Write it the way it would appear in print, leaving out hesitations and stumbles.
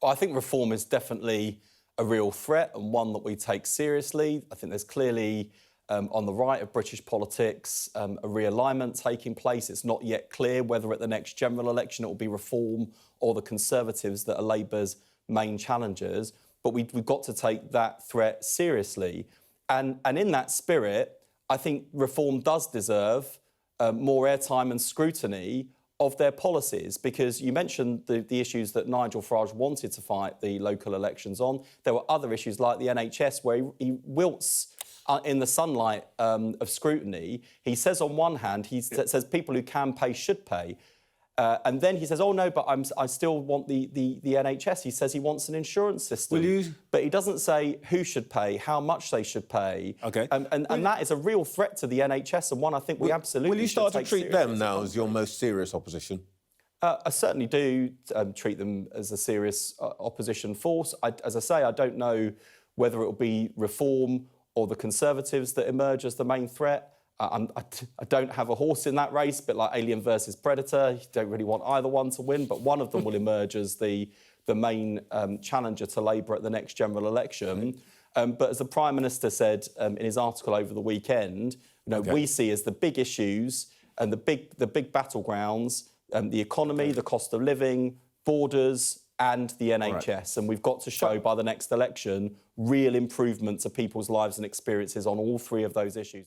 I think reform is definitely a real threat and one that we take seriously. I think there's clearly, on the right of British politics, a realignment taking place. It's not yet clear whether at the next general election it will be Reform or the Conservatives that are Labour's main challengers. But we've got to take that threat seriously. And in that spirit, I think Reform does deserve more airtime and scrutiny of their policies, because you mentioned the issues that Nigel Farage wanted to fight the local elections on. There were other issues like the NHS where he wilts in the sunlight of scrutiny. He says on one hand, says people who can pay should pay. And then he says, oh, no, but I still want the NHS. He says he wants an insurance system. But he doesn't say who should pay, how much they should pay. OK. And that is a real threat to the NHS, and one I think we absolutely Will you start to treat them now as your most serious opposition? I certainly do treat them as a serious opposition force. As I say, I don't know whether it will be Reform or the Conservatives that emerge as the main threat. I don't have a horse in that race, but like Alien versus Predator, you don't really want either one to win, but one of them will emerge as the main challenger to Labour at the next general election. But as the Prime Minister said in his article over the weekend, we see as the big issues and the big battlegrounds the economy, the cost of living, borders, and the NHS. Right. And we've got to show by the next election real improvement to people's lives and experiences on all three of those issues.